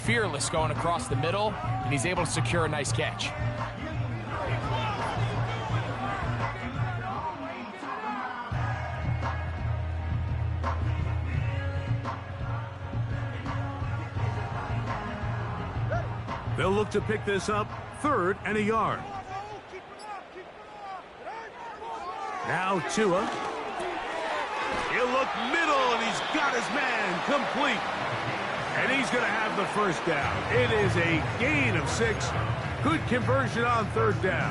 fearless going across the middle, and he's able to secure a nice catch. They'll look to pick this up, 3rd and a yard. Now Tua. He'll look middle, and he's got his man complete. And he's going to have the first down. It is a gain of 6. Good conversion on 3rd down.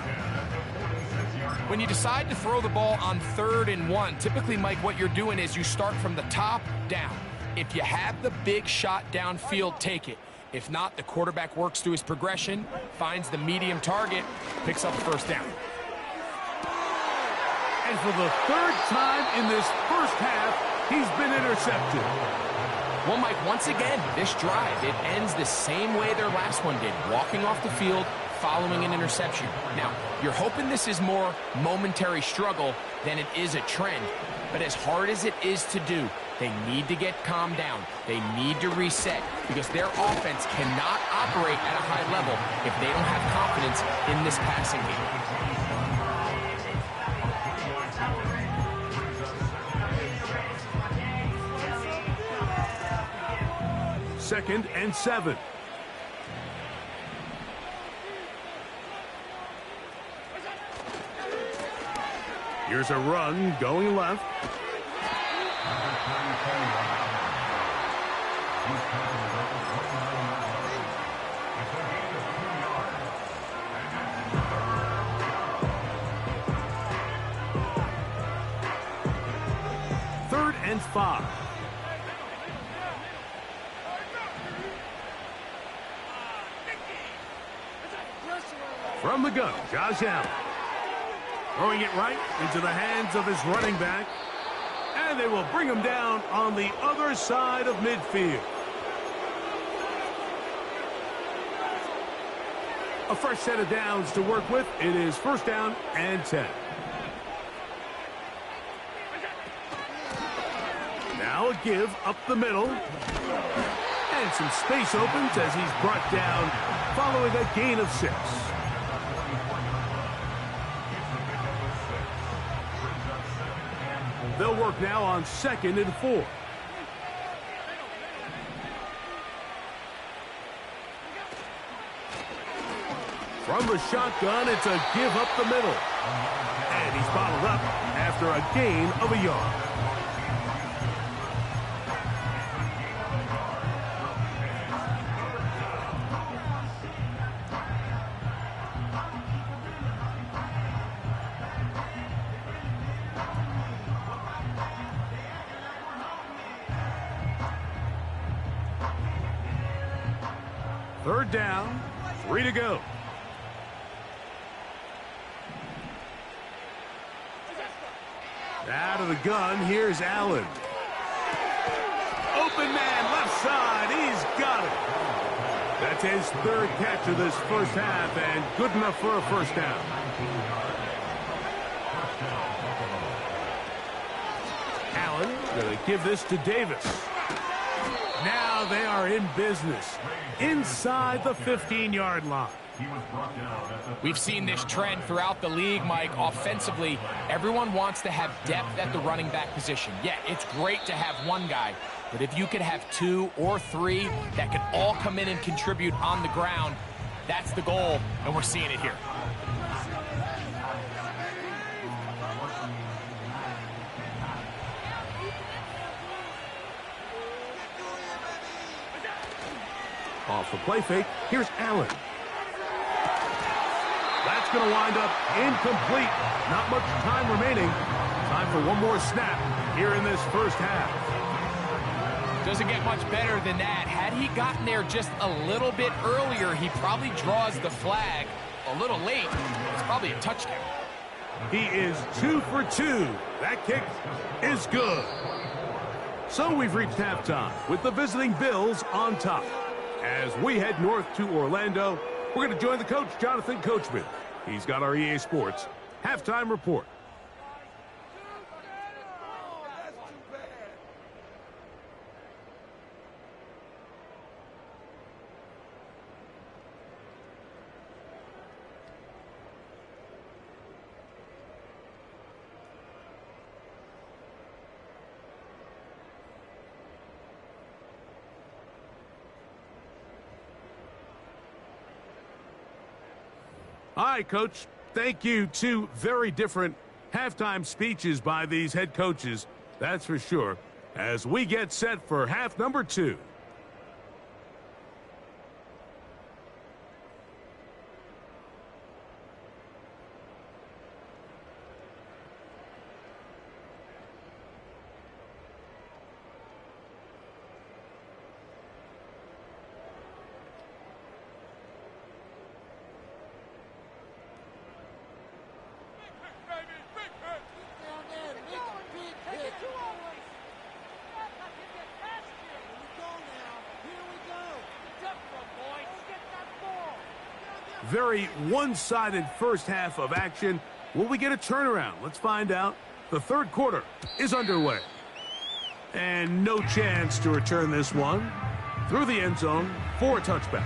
When you decide to throw the ball on 3rd and 1, typically, Mike, what you're doing is you start from the top down. If you have the big shot downfield, take it. If not, the quarterback works through his progression, finds the medium target, picks up the first down. And for the 3rd time in this first half, he's been intercepted. Well, Mike, once again, this drive, it ends the same way their last one did, walking off the field, following an interception. Now, you're hoping this is more momentary struggle than it is a trend, but as hard as it is to do, they need to get calmed down. They need to reset because their offense cannot operate at a high level if they don't have confidence in this passing game. 2nd and 7. Here's a run going left. Third and 5. From the gun, Josh Allen. Throwing it right into the hands of his running back. And they will bring him down on the other side of midfield. A fresh set of downs to work with. It is 1st down and 10. Now a give up the middle. And some space opens as he's brought down following a gain of 6. They'll work now on 2nd and 4. From the shotgun, it's a give up the middle. And he's bottled up after a gain of a yard. Third down, 3 to go. Out of the gun, here's Allen. Open man, left side, he's got it. That's his 3rd catch of this first half, and good enough for a first down. Allen going to give this to Davis. Now they are in business inside the 15-yard line. We've seen this trend throughout the league, Mike. Offensively, everyone wants to have depth at the running back position. Yeah, it's great to have one guy, but if you could have 2 or 3 that could all come in and contribute on the ground, that's the goal, and we're seeing it here. Off the play fake, here's Allen. That's going to wind up incomplete. Not much time remaining. Time for one more snap here in this first half. Doesn't get much better than that. Had he gotten there just a little bit earlier, he probably draws the flag a little late. It's probably a touchdown. He is 2 for 2. That kick is good. So we've reached halftime with the visiting Bills on top. As we head north to Orlando, we're going to join the coach, Jonathan Coachman. He's got our EA Sports halftime report. All right, Coach. Thank you. Two very different halftime speeches by these head coaches, that's for sure, as we get set for half number 2. Very one-sided first half of action. Will we get a turnaround? Let's find out. The third quarter is underway. And no chance to return this one through the end zone for a touchback.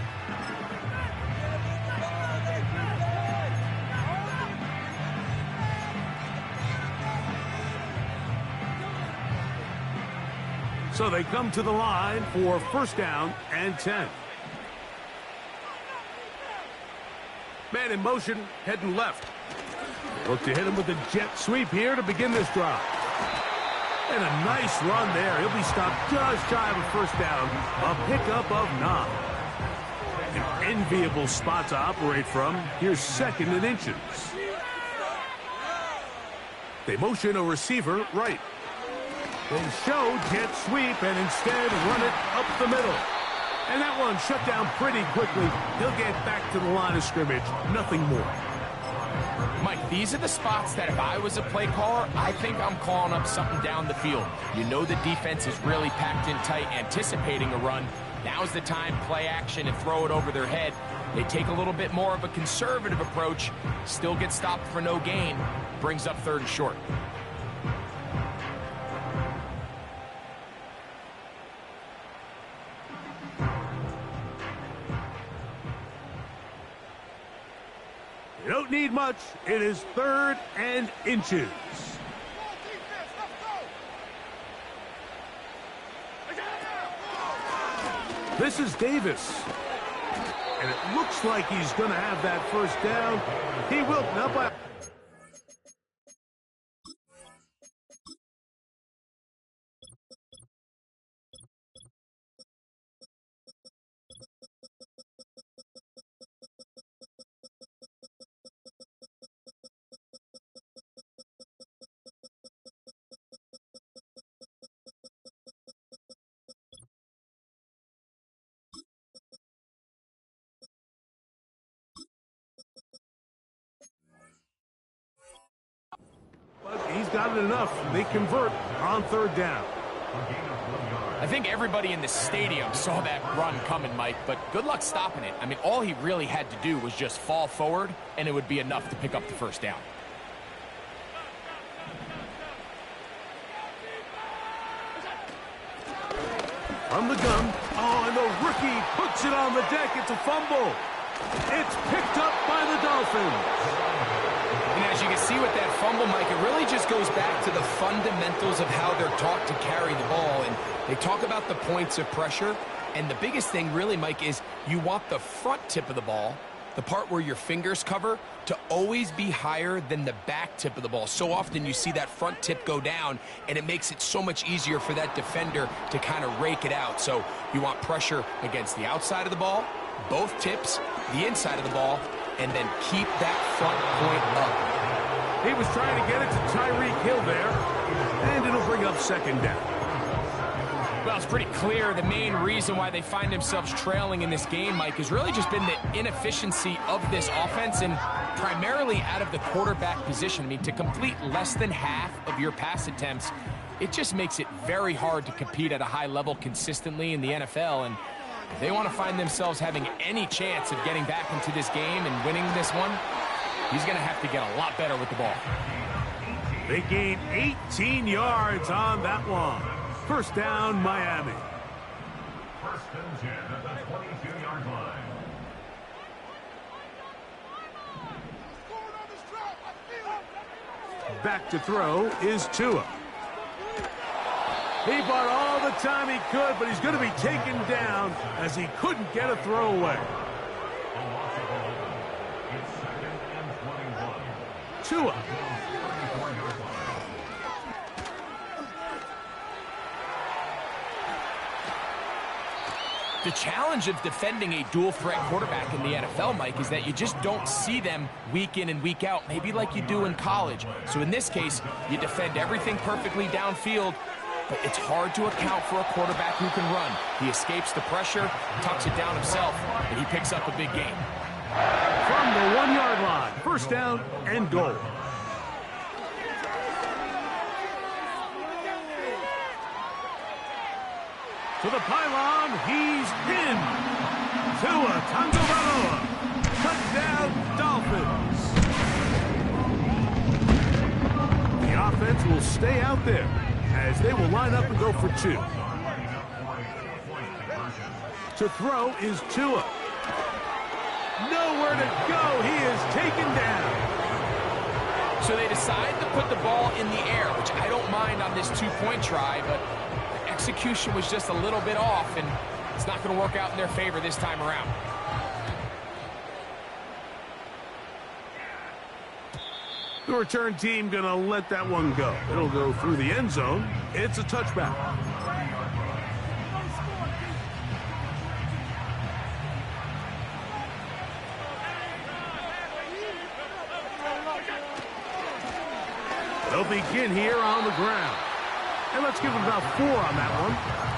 So they come to the line for first down and 10. Man in motion, heading left. Look to hit him with a jet sweep here to begin this drive. And a nice run there. He'll be stopped just shy of a first down. A pickup of 9. An enviable spot to operate from. Here's second and inches. They motion a receiver right. They show jet sweep and instead run it up the middle. And that one shut down pretty quickly. He'll get back to the line of scrimmage. Nothing more. Mike, these are the spots that if I was a play caller, I think I'm calling up something down the field. You know the defense is really packed in tight, anticipating a run. Now's the time, play action and throw it over their head. They take a little bit more of a conservative approach, still get stopped for no gain, brings up third and short. You don't need much. It is third and inches. This is Davis. And it looks like he's going to have that first down. He will. Now by he's got it enough. They convert on third down. I think everybody in the stadium saw that run coming, Mike, but good luck stopping it. I mean, all he really had to do was just fall forward, and it would be enough to pick up the first down. From the gun. Oh, and the rookie puts it on the deck. It's a fumble. It's picked up by the Dolphins. And as you can see with that fumble, Mike, it really just goes back to the fundamentals of how they're taught to carry the ball. And they talk about the points of pressure. And the biggest thing really, Mike, is you want the front tip of the ball, the part where your fingers cover, to always be higher than the back tip of the ball. So often you see that front tip go down, and it makes it so much easier for that defender to kind of rake it out. So you want pressure against the outside of the ball, both tips, the inside of the ball, and then keep that front point up. He was trying to get it to Tyreek Hill there, and it'll bring up second down. Well, it's pretty clear the main reason why they find themselves trailing in this game, Mike, has really just been the inefficiency of this offense and primarily out of the quarterback position. I mean, to complete less than half of your pass attempts, it just makes it very hard to compete at a high level consistently in the NFL. And if they want to find themselves having any chance of getting back into this game and winning this one, he's going to have to get a lot better with the ball. They gain 18 yards on that one. First down, Miami. First and 10 at the 22-yard line. Back to throw is Tua. He bought all the time he could, but he's going to be taken down as he couldn't get a throw away. It's second Tua. The challenge of defending a dual-threat quarterback in the NFL, Mike, is that you just don't see them week in and week out, maybe like you do in college. So in this case, you defend everything perfectly downfield, but it's hard to account for a quarterback who can run. He escapes the pressure, tucks it down himself, and he picks up a big gain. From the 1-yard line, first down and goal. To the pylon, he's in. Tua Tagovailoa. Touchdown, Dolphins. The offense will stay out there as they will line up and go for 2. To throw is Tua. Nowhere to go. He is taken down. So they decide to put the ball in the air, which I don't mind on this 2-point try, but the execution was just a little bit off, and it's not going to work out in their favor this time around. The return team going to let that one go. It'll go through the end zone. It's a touchback. They'll begin here on the ground. And let's give it about 4 on that one.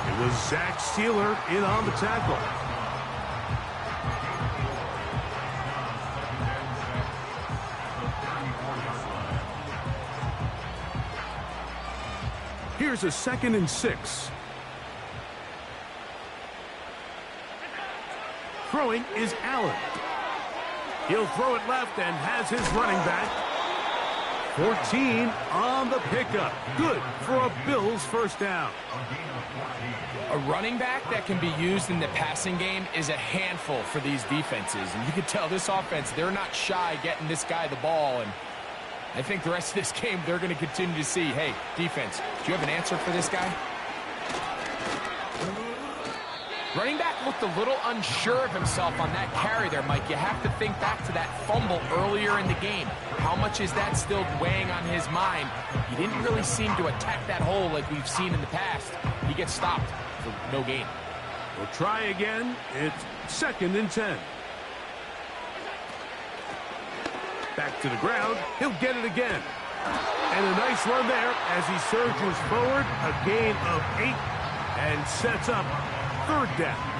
It was Zach Sealer in on the tackle. Here's a 2nd and 6. Throwing is Allen. He'll throw it left and has his running back. 14 on the pickup. Good for a Bills first down. A running back that can be used in the passing game is a handful for these defenses. And you can tell this offense, they're not shy getting this guy the ball. And I think the rest of this game, they're going to continue to see, hey, defense, do you have an answer for this guy? Running back looked a little unsure of himself on that carry there, Mike. You have to think back to that fumble earlier in the game. How much is that still weighing on his mind? He didn't really seem to attack that hole like we've seen in the past. He gets stopped for no gain. We'll try again. It's 2nd and 10. Back to the ground. He'll get it again. And a nice run there as he surges forward. A gain of 8 and sets up 3rd down.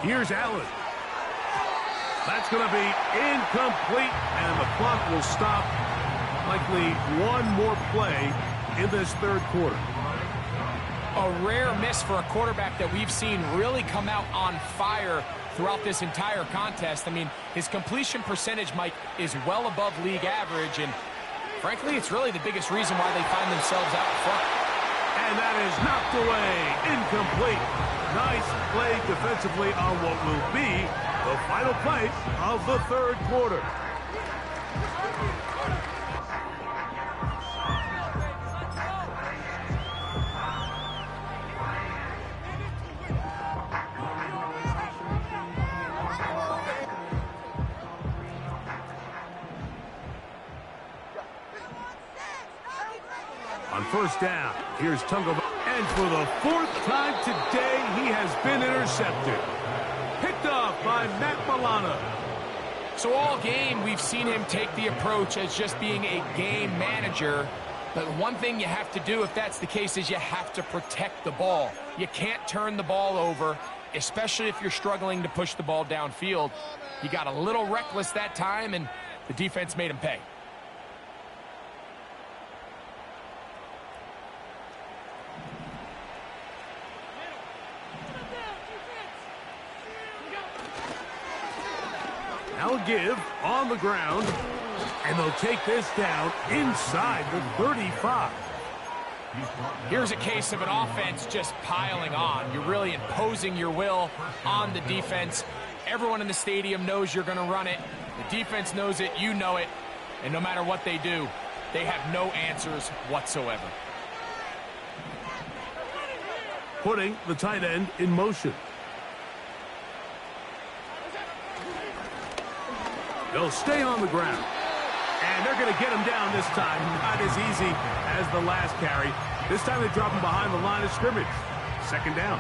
Here's Allen. That's going to be incomplete, and the clock will stop. Likely one more play in this 3rd quarter. A rare miss for a quarterback that we've seen really come out on fire throughout this entire contest. I mean, his completion percentage, Mike, is well above league average, and frankly, it's really the biggest reason why they find themselves out front. And that is knocked away. Incomplete. Nice play defensively on what will be the final play of the 3rd quarter. On first down, here's Tagovailoa. And for the 4th time today, he has been intercepted. Picked off by Matt Milano. So all game, we've seen him take the approach as just being a game manager. But one thing you have to do if that's the case is you have to protect the ball. You can't turn the ball over, especially if you're struggling to push the ball downfield. He got a little reckless that time, and the defense made him pay. Now a give on the ground, and they'll take this down inside the 35. Here's a case of an offense just piling on. You're really imposing your will on the defense. Everyone in the stadium knows you're going to run it. The defense knows it, you know it, and no matter what they do, they have no answers whatsoever. Putting the tight end in motion. They'll stay on the ground. And they're going to get him down this time. Not as easy as the last carry. This time they drop him behind the line of scrimmage. Second down.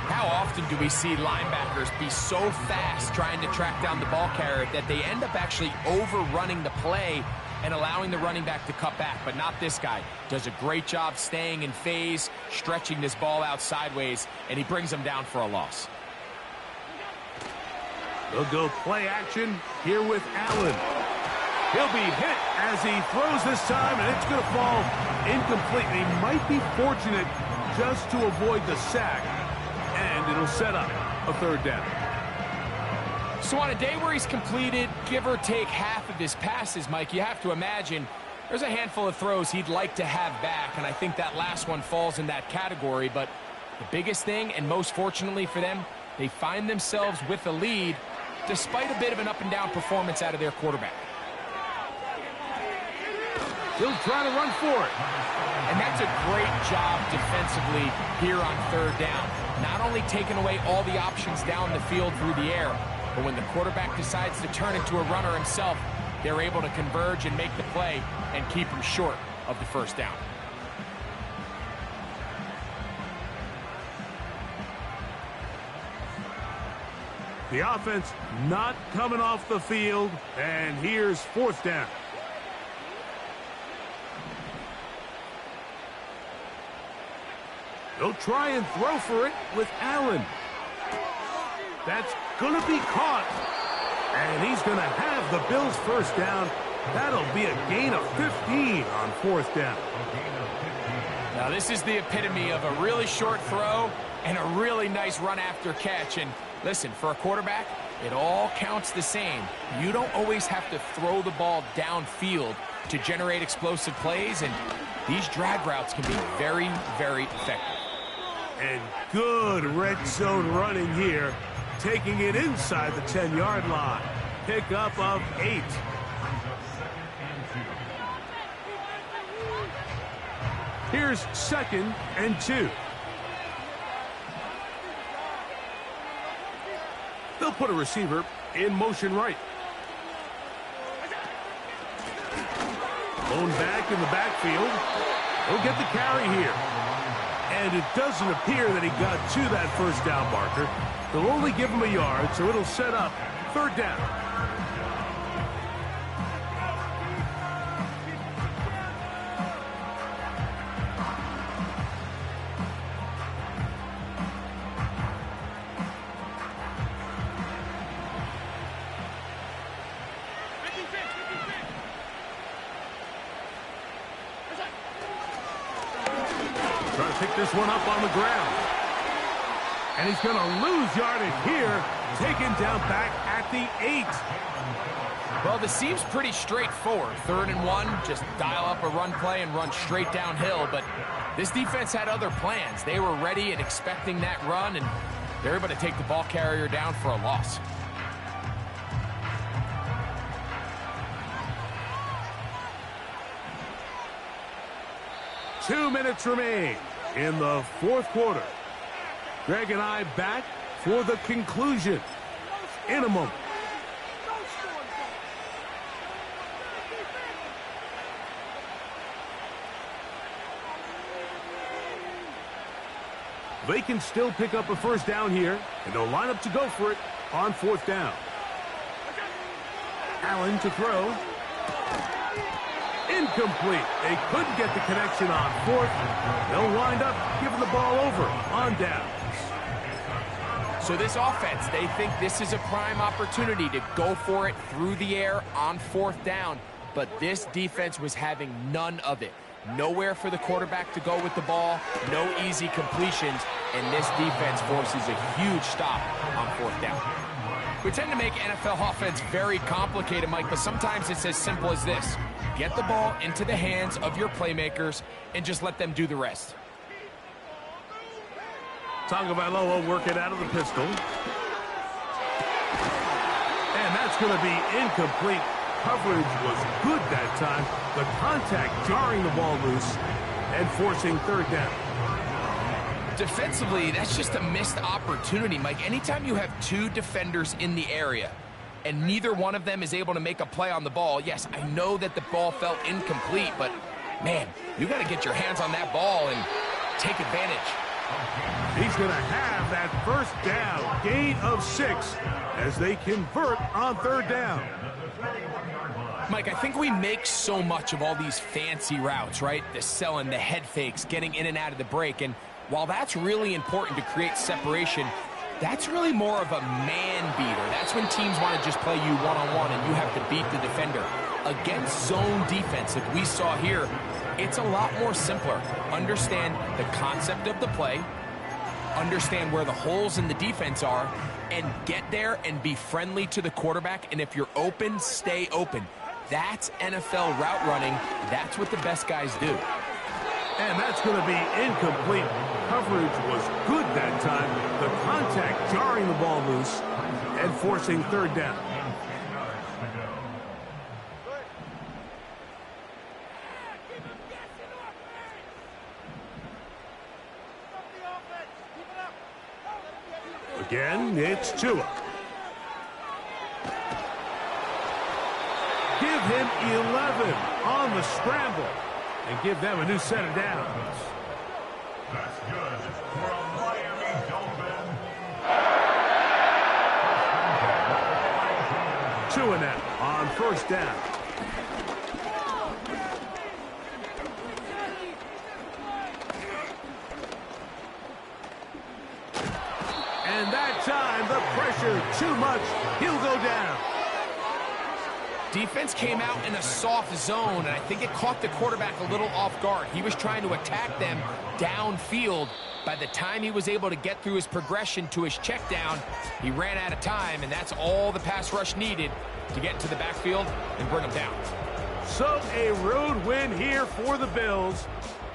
How often do we see linebackers be so fast trying to track down the ball carrier that they end up actually overrunning the play and allowing the running back to cut back? But not this guy. Does a great job staying in phase, stretching this ball out sideways, and he brings him down for a loss. They'll go play action here with Allen. He'll be hit as he throws this time, and it's going to fall incomplete. He might be fortunate just to avoid the sack, and it'll set up a third down. So on a day where he's completed, give or take half of his passes, Mike, you have to imagine there's a handful of throws he'd like to have back, and I think that last one falls in that category. But the biggest thing, and most fortunately for them, they find themselves with a lead despite a bit of an up-and-down performance out of their quarterback. He'll try to run for it. And that's a great job defensively here on third down. Not only taking away all the options down the field through the air, but when the quarterback decides to turn into a runner himself, they're able to converge and make the play and keep him short of the first down. The offense not coming off the field, and here's fourth down. They'll try and throw for it with Allen. That's going to be caught. And he's going to have the Bills first down. That'll be a gain of 15 on fourth down. Now this is the epitome of a really short throw and a really nice run after catch. And listen, for a quarterback, it all counts the same. You don't always have to throw the ball downfield to generate explosive plays, and these drag routes can be very, very effective. And good red zone running here, taking it inside the 10-yard line. Pickup of 8. Here's 2nd and 2. They'll put a receiver in motion right. Lone back in the backfield. He'll get the carry here. And it doesn't appear that he got to that first down marker. They'll only give him a yard, so it'll set up third down. Trying to pick this one up on the ground. And he's going to lose yardage here, taken down back at the 8. Well, this seems pretty straightforward. 3rd and 1, just dial up a run play and run straight downhill. But this defense had other plans. They were ready and expecting that run, and they're able to take the ball carrier down for a loss. Two minutes remain in the fourth quarter. Greg and I back for the conclusion in a moment. They can still pick up a first down here, and they'll line up to go for it on fourth down. Allen to throw. Incomplete. They couldn't get the connection on fourth. They'll wind up giving the ball over on downs. So this offense, they think this is a prime opportunity to go for it through the air on fourth down. But this defense was having none of it. Nowhere for the quarterback to go with the ball, no easy completions, and this defense forces a huge stop on fourth down. We tend to make NFL offense very complicated, Mike, but sometimes it's as simple as this. Get the ball into the hands of your playmakers and just let them do the rest. Tagovailoa working out of the pistol. And that's going to be incomplete. Coverage was good that time. The contact jarring the ball loose and forcing third down. Defensively, that's just a missed opportunity, Mike. Anytime you have two defenders in the area, and neither one of them is able to make a play on the ball. Yes, I know that the ball felt incomplete, but man, you got to get your hands on that ball and take advantage. He's going to have that first down, gain of 6, as they convert on third down. Mike, I think we make so much of all these fancy routes, right? The selling, the head fakes, getting in and out of the break. And while that's really important to create separation, that's really more of a man beater. That's when teams want to just play you one-on-one and you have to beat the defender. Against zone defense, like we saw here, it's a lot more simpler. Understand the concept of the play, understand where the holes in the defense are, and get there and be friendly to the quarterback. And if you're open, stay open. That's NFL route running. That's what the best guys do. And that's going to be incomplete. Coverage was good that time. The contact jarring the ball loose and forcing third down. Again, it's Tua. Give him 11 on the scramble and give them a new set of downs. That's good for a Miami Dolphin. Tua now on first down. And that time, the pressure too much. He'll go down. Defense came out in a soft zone, and I think it caught the quarterback a little off guard. He was trying to attack them downfield. By the time he was able to get through his progression to his check down, he ran out of time, and that's all the pass rush needed to get into the backfield and bring him down. So a road win here for the Bills,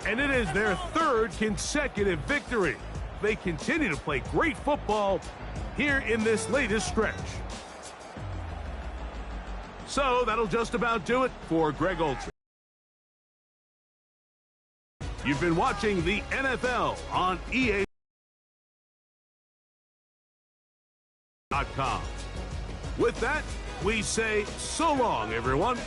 and it is their third consecutive victory. They continue to play great football here in this latest stretch. So that'll just about do it for Greg Olsen. You've been watching the NFL on EA.com. With that, we say so long, everyone.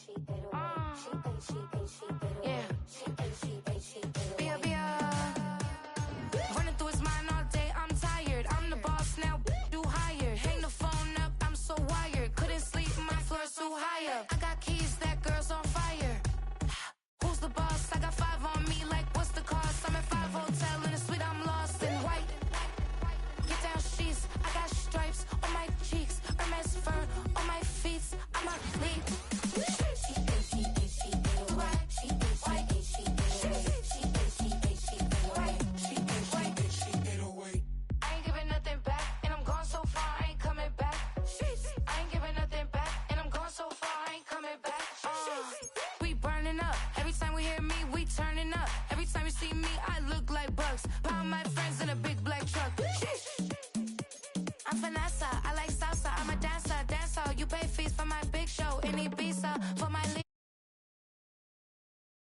she get away. She think she